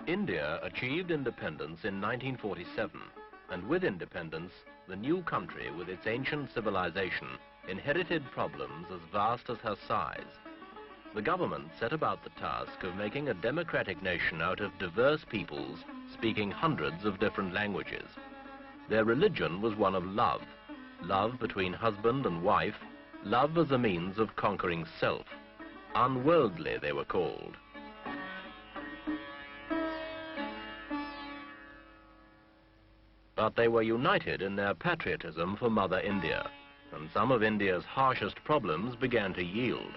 India achieved independence in 1947, and with independence, the new country with its ancient civilization inherited problems as vast as her size. The government set about the task of making a democratic nation out of diverse peoples speaking hundreds of different languages. Their religion was one of love, love between husband and wife, love as a means of conquering self. Unworldly, they were called. But they were united in their patriotism for Mother India, and some of India's harshest problems began to yield.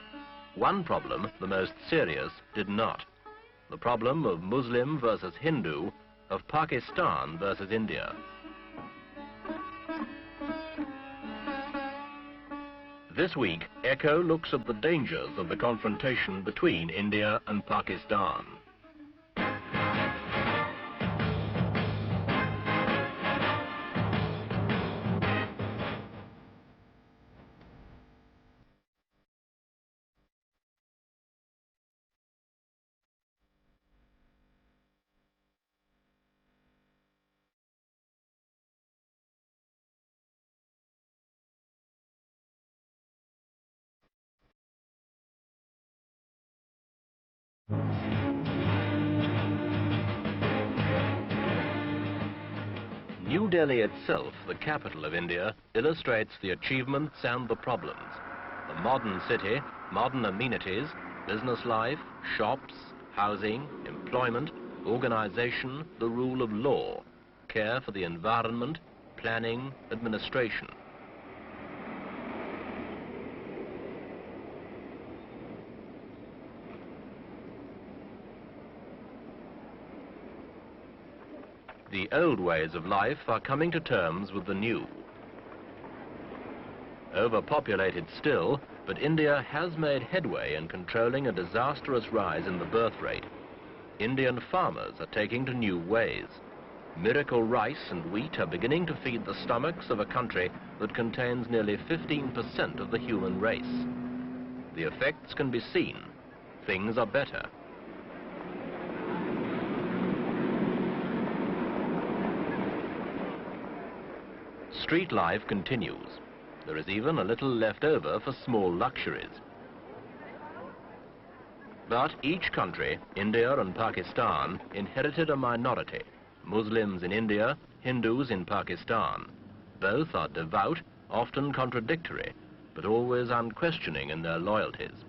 One problem, the most serious, did not. The problem of Muslim versus Hindu, of Pakistan versus India. This week, Echo looks at the dangers of the confrontation between India and Pakistan. New Delhi itself, the capital of India, illustrates the achievements and the problems. A modern city, modern amenities, business life, shops, housing, employment, organization, the rule of law, care for the environment, planning, administration. The old ways of life are coming to terms with the new. Overpopulated still, but India has made headway in controlling a disastrous rise in the birth rate. Indian farmers are taking to new ways. Miracle rice and wheat are beginning to feed the stomachs of a country that contains nearly 15% of the human race. The effects can be seen. Things are better. Street life continues. There is even a little left over for small luxuries. But each country, India and Pakistan, inherited a minority. Muslims in India, Hindus in Pakistan. Both are devout, often contradictory, but always unquestioning in their loyalties.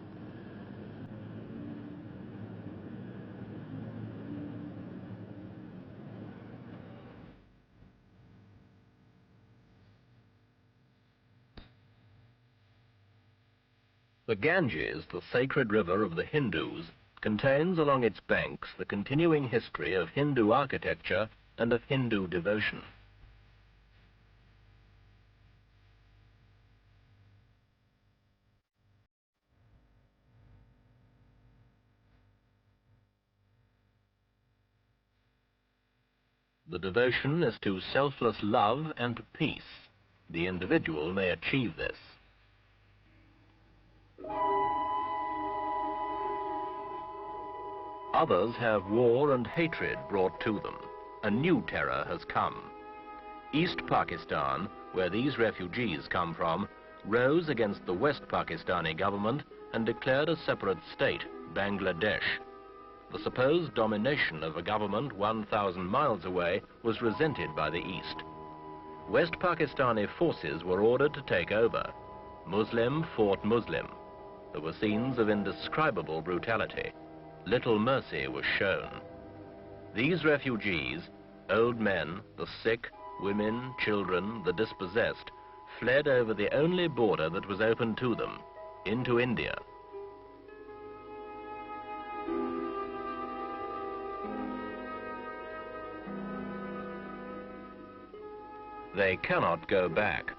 The Ganges, the sacred river of the Hindus, contains along its banks the continuing history of Hindu architecture and of Hindu devotion. The devotion is to selfless love and to peace. The individual may achieve this. Others have war and hatred brought to them. A new terror has come. East Pakistan, where these refugees come from, rose against the West Pakistani government and declared a separate state, Bangladesh. The supposed domination of a government 1,000 miles away was resented by the East. West Pakistani forces were ordered to take over. Muslim fought Muslim. There were scenes of indescribable brutality. Little mercy was shown. These refugees, old men, the sick, women, children, the dispossessed, fled over the only border that was open to them, into India. They cannot go back.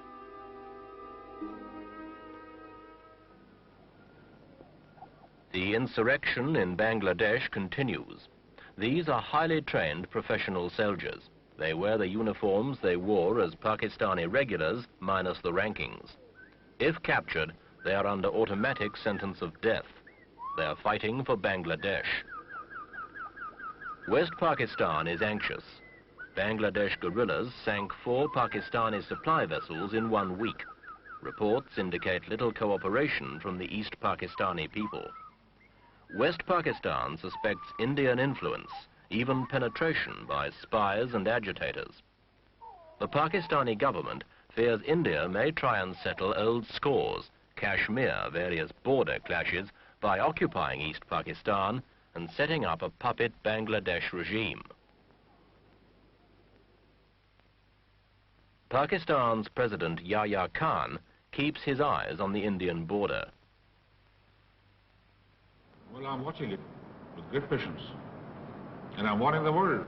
The insurrection in Bangladesh continues. These are highly trained professional soldiers. They wear the uniforms they wore as Pakistani regulars, minus the rankings. If captured, They are under automatic sentence of death. They are fighting for Bangladesh. West Pakistan is anxious. Bangladesh guerrillas sank 4 Pakistani supply vessels in 1 week. Reports indicate little cooperation from the East Pakistani people. West Pakistan suspects Indian influence, even penetration by spies and agitators. The Pakistani government fears India may try and settle old scores, Kashmir, various border clashes, by occupying East Pakistan and setting up a puppet Bangladesh regime. Pakistan's President Yahya Khan keeps his eyes on the Indian border. Well, I'm watching it with great patience. And I'm warning the world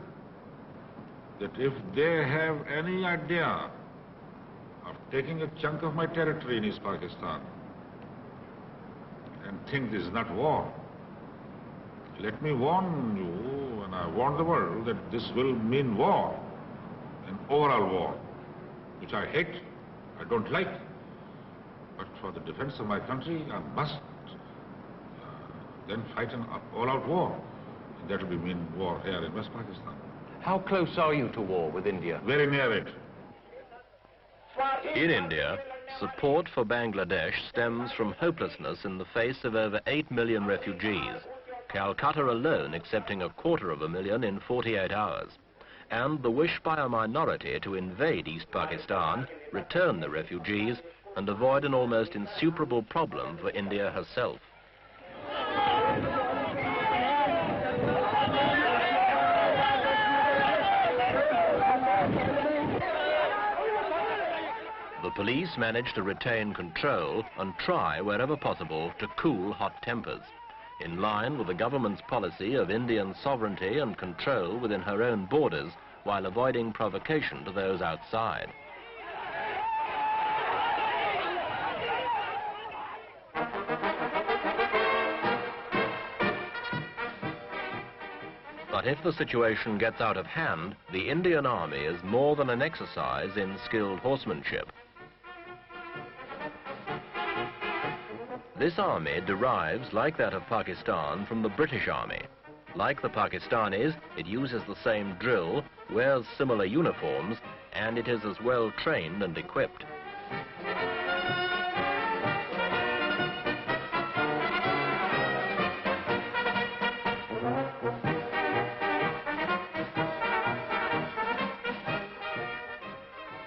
that if they have any idea of taking a chunk of my territory in East Pakistan and think this is not war, let me warn you, and I warn the world, that this will mean war, an overall war, which I hate, I don't like. But for the defense of my country, I must then fight an all-out war. And that will mean war here in West Pakistan. How close are you to war with India? Very near it. In India, support for Bangladesh stems from hopelessness in the face of over 8 million refugees, Calcutta alone accepting 250,000 in 48 hours, and the wish by a minority to invade East Pakistan, return the refugees, and avoid an almost insuperable problem for India herself. The police manage to retain control and try, wherever possible, to cool hot tempers, in line with the government's policy of Indian sovereignty and control within her own borders, while avoiding provocation to those outside. But if the situation gets out of hand, the Indian army is more than an exercise in skilled horsemanship. This army derives, like that of Pakistan, from the British Army. Like the Pakistanis, it uses the same drill, wears similar uniforms, and it is as well trained and equipped.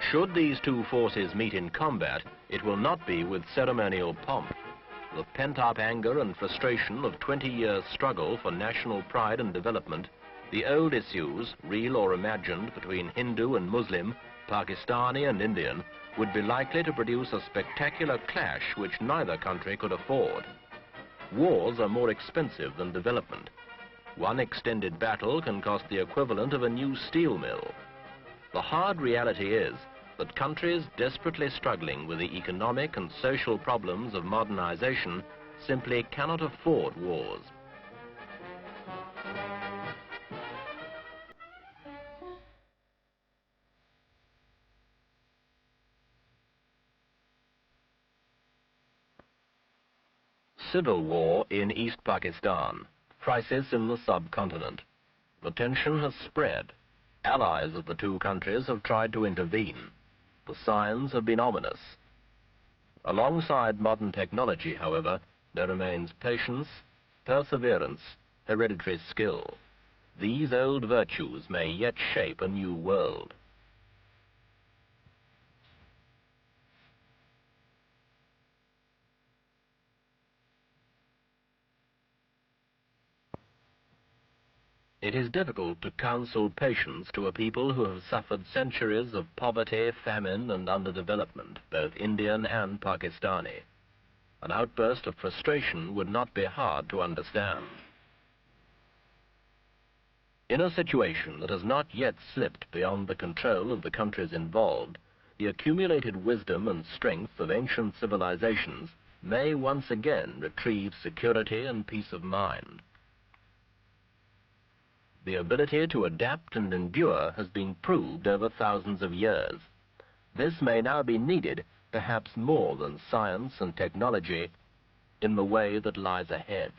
Should these two forces meet in combat, it will not be with ceremonial pomp. The pent-up anger and frustration of 20 years' struggle for national pride and development, the old issues, real or imagined, between Hindu and Muslim, Pakistani and Indian, would be likely to produce a spectacular clash which neither country could afford. Wars are more expensive than development. One extended battle can cost the equivalent of a new steel mill. The hard reality is that countries desperately struggling with the economic and social problems of modernization simply cannot afford wars. Civil war in East Pakistan, crisis in the subcontinent. The tension has spread. Allies of the two countries have tried to intervene. The signs have been ominous. Alongside modern technology, however, there remains patience, perseverance, hereditary skill. These old virtues may yet shape a new world. It is difficult to counsel patience to a people who have suffered centuries of poverty, famine, and underdevelopment, both Indian and Pakistani. An outburst of frustration would not be hard to understand. In a situation that has not yet slipped beyond the control of the countries involved, the accumulated wisdom and strength of ancient civilizations may once again retrieve security and peace of mind. The ability to adapt and endure has been proved over thousands of years. This may now be needed perhaps more than science and technology, in the way that lies ahead.